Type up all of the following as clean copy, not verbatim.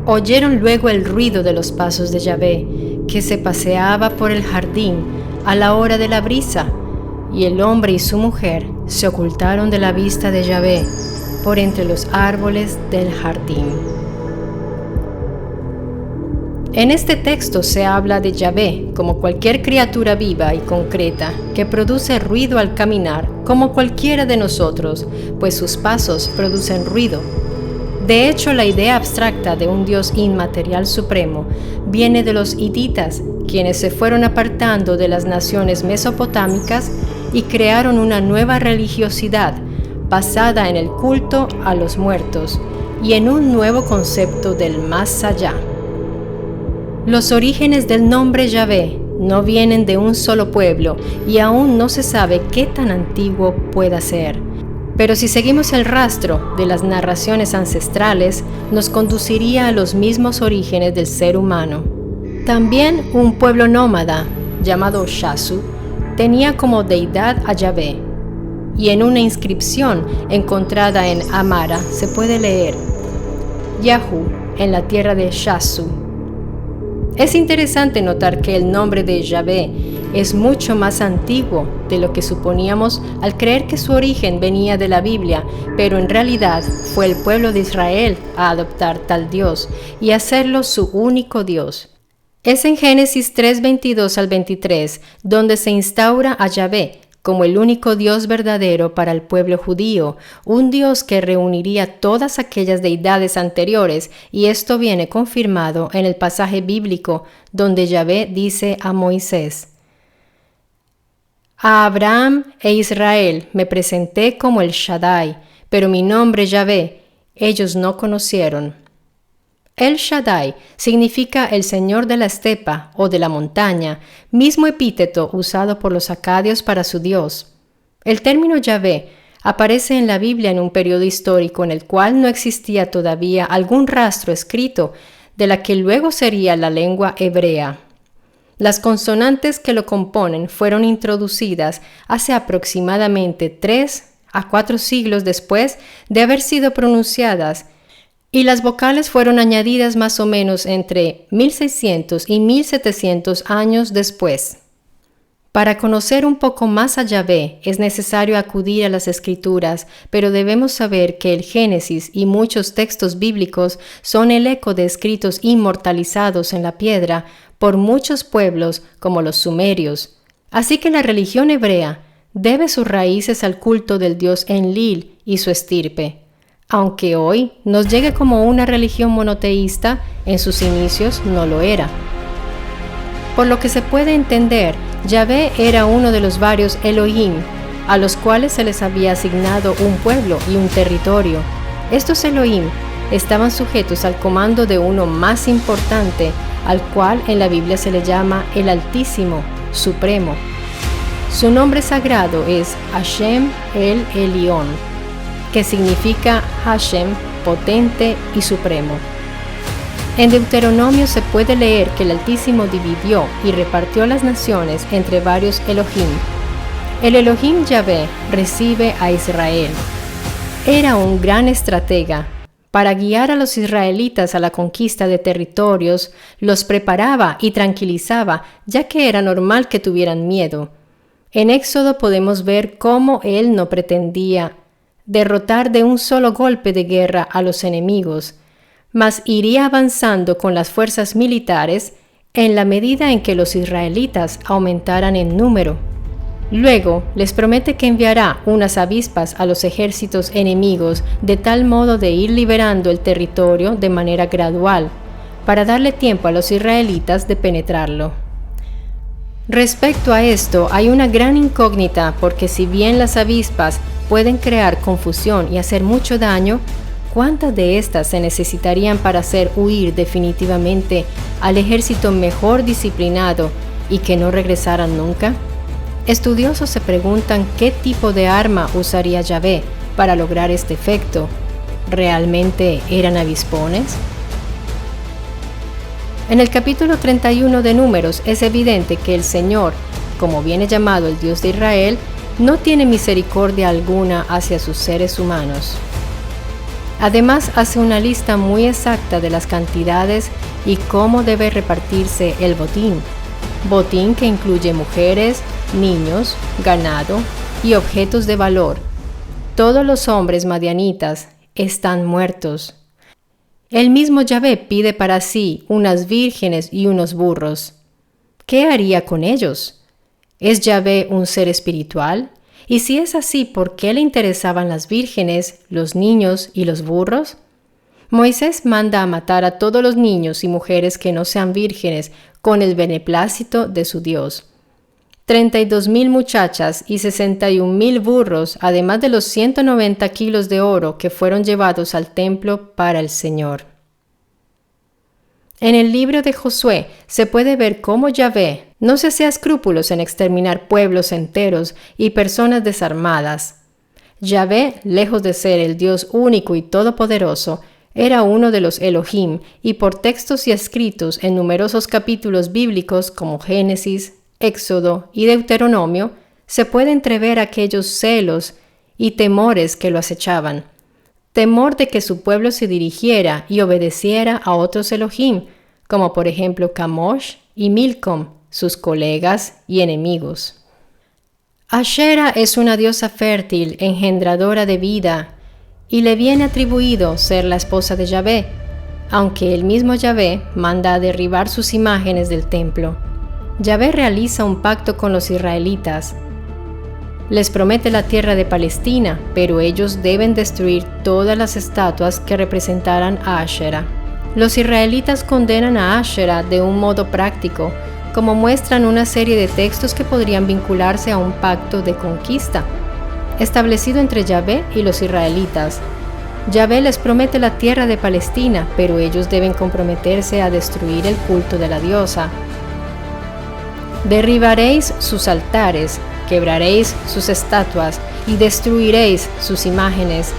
Oyeron luego el ruido de los pasos de Yahvé, que se paseaba por el jardín a la hora de la brisa, y el hombre y su mujer se ocultaron de la vista de Yahvé por entre los árboles del jardín. En este texto se habla de Yahvé como cualquier criatura viva y concreta que produce ruido al caminar, como cualquiera de nosotros, pues sus pasos producen ruido. De hecho, la idea abstracta de un Dios inmaterial supremo viene de los hititas, quienes se fueron apartando de las naciones mesopotámicas y crearon una nueva religiosidad basada en el culto a los muertos y en un nuevo concepto del más allá. Los orígenes del nombre Yahvé no vienen de un solo pueblo y aún no se sabe qué tan antiguo pueda ser. Pero si seguimos el rastro de las narraciones ancestrales, nos conduciría a los mismos orígenes del ser humano. También un pueblo nómada, llamado Shasu, tenía como deidad a Yahvé, y en una inscripción encontrada en Amara se puede leer Yahu en la tierra de Shasu. Es interesante notar que el nombre de Yahvé es mucho más antiguo de lo que suponíamos al creer que su origen venía de la Biblia, pero en realidad fue el pueblo de Israel a adoptar tal Dios y hacerlo su único Dios. Es en Génesis 3:22 al 23 donde se instaura a Yahvé como el único Dios verdadero para el pueblo judío, un Dios que reuniría todas aquellas deidades anteriores, y esto viene confirmado en el pasaje bíblico donde Yahvé dice a Moisés: a Abraham e Israel me presenté como el Shaddai, pero mi nombre Yahvé ellos no conocieron. El Shaddai significa el Señor de la estepa o de la montaña, mismo epíteto usado por los acadios para su Dios. El término Yahvé aparece en la Biblia en un periodo histórico en el cual no existía todavía algún rastro escrito de la que luego sería la lengua hebrea. Las consonantes que lo componen fueron introducidas hace aproximadamente 3 a 4 siglos después de haber sido pronunciadas, y las vocales fueron añadidas más o menos entre 1600 y 1700 años después. Para conocer un poco más a Yahvé es necesario acudir a las Escrituras, pero debemos saber que el Génesis y muchos textos bíblicos son el eco de escritos inmortalizados en la piedra por muchos pueblos como los sumerios. Así que la religión hebrea debe sus raíces al culto del dios Enlil y su estirpe. Aunque hoy nos llegue como una religión monoteísta, en sus inicios no lo era. Por lo que se puede entender, Yahvé era uno de los varios Elohim, a los cuales se les había asignado un pueblo y un territorio. Estos Elohim estaban sujetos al comando de uno más importante, al cual en la Biblia se le llama el Altísimo, Supremo. Su nombre sagrado es Hashem el Elión, que significa Hashem, potente y supremo. En Deuteronomio se puede leer que el Altísimo dividió y repartió las naciones entre varios Elohim. El Elohim Yahvé recibe a Israel. Era un gran estratega. Para guiar a los israelitas a la conquista de territorios, los preparaba y tranquilizaba, ya que era normal que tuvieran miedo. En Éxodo podemos ver cómo él no pretendía derrotar de un solo golpe de guerra a los enemigos, mas iría avanzando con las fuerzas militares en la medida en que los israelitas aumentaran en número. Luego les promete que enviará unas avispas a los ejércitos enemigos de tal modo de ir liberando el territorio de manera gradual, para darle tiempo a los israelitas de penetrarlo. Respecto a esto, hay una gran incógnita, porque si bien las avispas pueden crear confusión y hacer mucho daño, ¿cuántas de estas se necesitarían para hacer huir definitivamente al ejército mejor disciplinado y que no regresaran nunca? Estudiosos se preguntan qué tipo de arma usaría Yahvé para lograr este efecto. ¿Realmente eran avispones? En el capítulo 31 de Números es evidente que el Señor, como viene llamado el Dios de Israel, no tiene misericordia alguna hacia sus seres humanos. Además, hace una lista muy exacta de las cantidades y cómo debe repartirse el botín que incluye mujeres, niños, ganado y objetos de valor. Todos los hombres madianitas están muertos. El mismo Yahvé pide para sí unas vírgenes y unos burros. ¿Qué haría con ellos? ¿Es Yahvé un ser espiritual? Y si es así, ¿por qué le interesaban las vírgenes, los niños y los burros? Moisés manda a matar a todos los niños y mujeres que no sean vírgenes con el beneplácito de su Dios. 32,000 muchachas y 61,000 burros, además de los 190 kilos de oro que fueron llevados al templo para el Señor. En el libro de Josué se puede ver cómo Yahvé no se hacía escrúpulos en exterminar pueblos enteros y personas desarmadas. Yahvé, lejos de ser el Dios único y todopoderoso, era uno de los Elohim, y por textos y escritos en numerosos capítulos bíblicos como Génesis, Éxodo y Deuteronomio, se puede entrever aquellos celos y temores que lo acechaban. Temor de que su pueblo se dirigiera y obedeciera a otros Elohim, como por ejemplo Camosh y Milcom, sus colegas y enemigos. Ashera es una diosa fértil, engendradora de vida, y le viene atribuido ser la esposa de Yahvé, aunque el mismo Yahvé manda a derribar sus imágenes del templo. Yahvé realiza un pacto con los israelitas. Les promete la tierra de Palestina, pero ellos deben destruir todas las estatuas que representaran a Ashera. Los israelitas condenan a Ashera de un modo práctico, como muestran una serie de textos que podrían vincularse a un pacto de conquista, establecido entre Yahvé y los israelitas. Yahvé les promete la tierra de Palestina, pero ellos deben comprometerse a destruir el culto de la diosa. Derribaréis sus altares, quebraréis sus estatuas y destruiréis sus imágenes.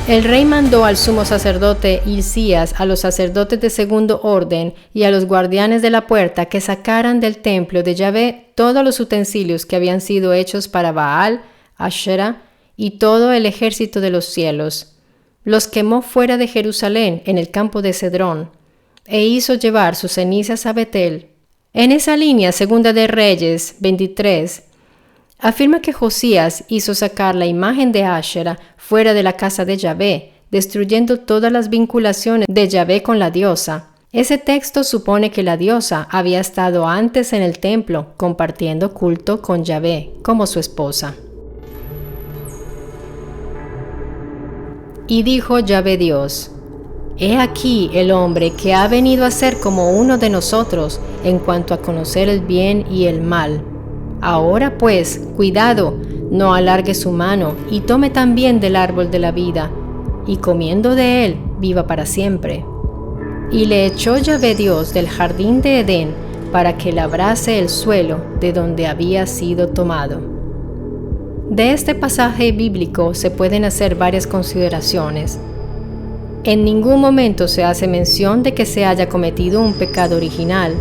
El rey mandó al sumo sacerdote Hilcías, a los sacerdotes de segundo orden y a los guardianes de la puerta que sacaran del templo de Yahvé todos los utensilios que habían sido hechos para Baal, Ashera y todo el ejército de los cielos. Los quemó fuera de Jerusalén en el campo de Cedrón e hizo llevar sus cenizas a Betel. En esa línea, Segunda de Reyes 23, afirma que Josías hizo sacar la imagen de Ashera fuera de la casa de Yahvé, destruyendo todas las vinculaciones de Yahvé con la diosa. Ese texto supone que la diosa había estado antes en el templo, compartiendo culto con Yahvé como su esposa. Y dijo Yahvé Dios: He aquí el hombre que ha venido a ser como uno de nosotros en cuanto a conocer el bien y el mal. Ahora pues, cuidado, no alargue su mano y tome también del árbol de la vida, y comiendo de él, viva para siempre. Y le echó Yahvé Dios del jardín de Edén para que labrase el suelo de donde había sido tomado. De este pasaje bíblico se pueden hacer varias consideraciones. En ningún momento se hace mención de que se haya cometido un pecado original.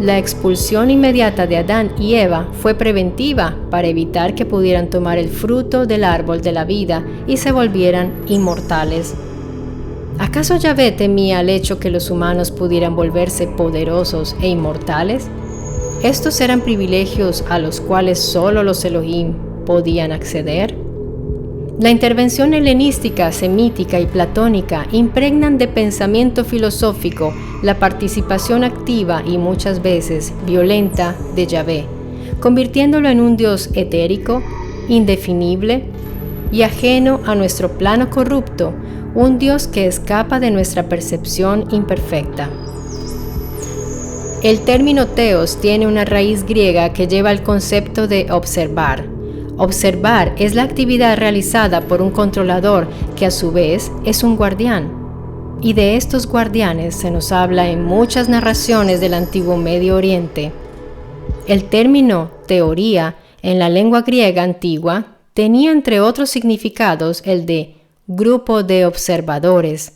La expulsión inmediata de Adán y Eva fue preventiva para evitar que pudieran tomar el fruto del árbol de la vida y se volvieran inmortales. ¿Acaso Yahvé temía el hecho que los humanos pudieran volverse poderosos e inmortales? Estos eran privilegios a los cuales solo los Elohim podían acceder. La intervención helenística, semítica y platónica impregnan de pensamiento filosófico la participación activa y muchas veces violenta de Yahvé, convirtiéndolo en un Dios etérico, indefinible y ajeno a nuestro plano corrupto, un Dios que escapa de nuestra percepción imperfecta. El término teos tiene una raíz griega que lleva al concepto de observar. Observar es la actividad realizada por un controlador que a su vez es un guardián. Y de estos guardianes se nos habla en muchas narraciones del antiguo Medio Oriente. El término teoría en la lengua griega antigua tenía entre otros significados el de grupo de observadores,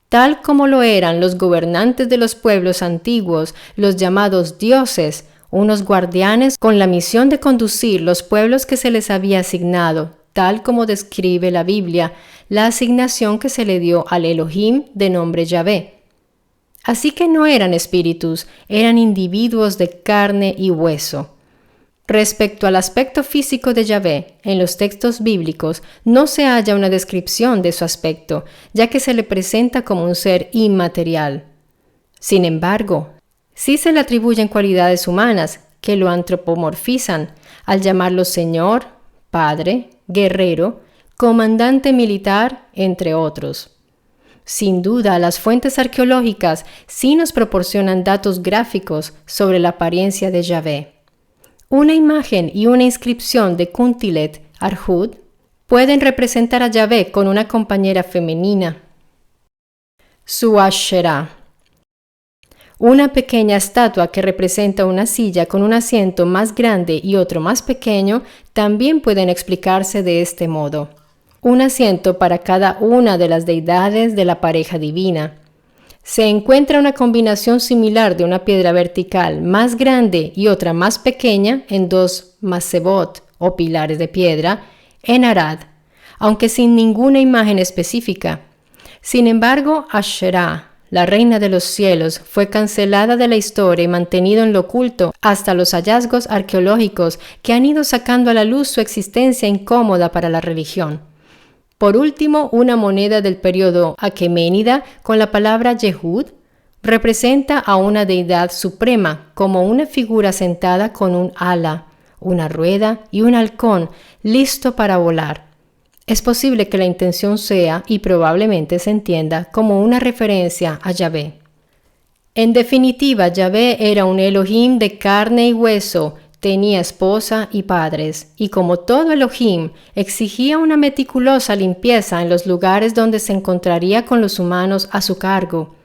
tal como lo eran los gobernantes de los pueblos antiguos, los llamados dioses, unos guardianes con la misión de conducir los pueblos que se les había asignado, tal como describe la Biblia la asignación que se le dio al Elohim de nombre Yahvé. Así que no eran espíritus, eran individuos de carne y hueso. Respecto al aspecto físico de Yahvé, en los textos bíblicos no se halla una descripción de su aspecto, ya que se le presenta como un ser inmaterial. Sin embargo, sí se le atribuyen cualidades humanas que lo antropomorfizan al llamarlo Señor, Padre, Guerrero, Comandante militar, entre otros. Sin duda, las fuentes arqueológicas sí nos proporcionan datos gráficos sobre la apariencia de Yahvé. Una imagen y una inscripción de Kuntilet Arhud pueden representar a Yahvé con una compañera femenina. Su Asherah. Una pequeña estatua que representa una silla con un asiento más grande y otro más pequeño también pueden explicarse de este modo. Un asiento para cada una de las deidades de la pareja divina. Se encuentra una combinación similar de una piedra vertical más grande y otra más pequeña en dos masebot o pilares de piedra en Arad, aunque sin ninguna imagen específica. Sin embargo, Asherah, la reina de los cielos, fue cancelada de la historia y mantenido en lo oculto hasta los hallazgos arqueológicos que han ido sacando a la luz su existencia incómoda para la religión. Por último, una moneda del periodo aqueménida con la palabra Yehud representa a una deidad suprema como una figura sentada con un ala, una rueda y un halcón listo para volar. Es posible que la intención sea, y probablemente se entienda, como una referencia a Yahvé. En definitiva, Yahvé era un Elohim de carne y hueso, tenía esposa y padres, y como todo Elohim, exigía una meticulosa limpieza en los lugares donde se encontraría con los humanos a su cargo.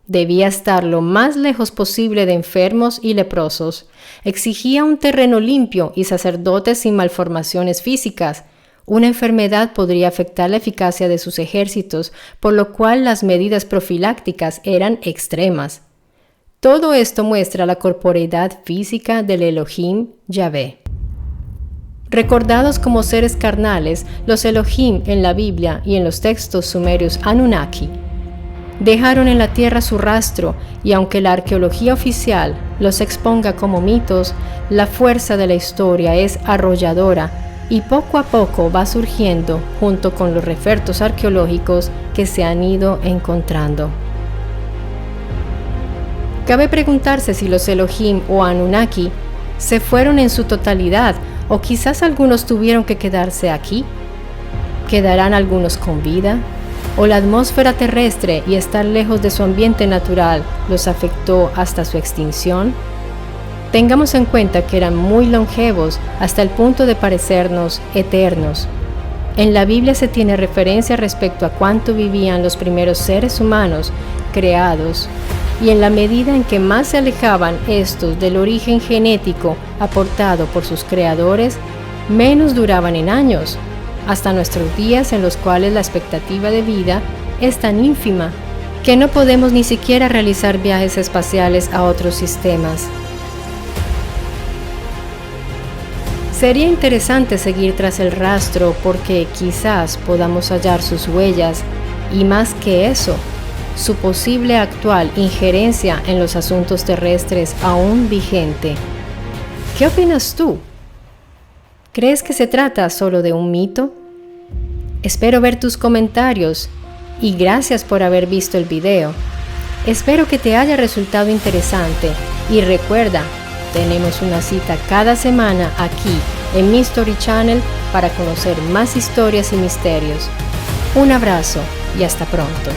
Debía estar lo más lejos posible de enfermos y leprosos. Exigía un terreno limpio y sacerdotes sin malformaciones físicas. Una enfermedad podría afectar la eficacia de sus ejércitos, por lo cual las medidas profilácticas eran extremas. Todo esto muestra la corporeidad física del Elohim Yahvé. Recordados como seres carnales, los Elohim en la Biblia y en los textos sumerios Anunnaki dejaron en la tierra su rastro, y aunque la arqueología oficial los exponga como mitos, la fuerza de la historia es arrolladora y poco a poco va surgiendo junto con los refertos arqueológicos que se han ido encontrando. Cabe preguntarse si los Elohim o Anunnaki se fueron en su totalidad o quizás algunos tuvieron que quedarse aquí. ¿Quedarán algunos con vida? ¿O la atmósfera terrestre y estar lejos de su ambiente natural los afectó hasta su extinción? Tengamos en cuenta que eran muy longevos hasta el punto de parecernos eternos. En la Biblia se tiene referencia respecto a cuánto vivían los primeros seres humanos creados, y en la medida en que más se alejaban estos del origen genético aportado por sus creadores, menos duraban en años, hasta nuestros días en los cuales la expectativa de vida es tan ínfima que no podemos ni siquiera realizar viajes espaciales a otros sistemas. Sería interesante seguir tras el rastro porque quizás podamos hallar sus huellas y, más que eso, su posible actual injerencia en los asuntos terrestres aún vigente. ¿Qué opinas tú? ¿Crees que se trata solo de un mito? Espero ver tus comentarios y gracias por haber visto el video. Espero que te haya resultado interesante y recuerda, tenemos una cita cada semana aquí en mi Story Channel para conocer más historias y misterios. Un abrazo y hasta pronto.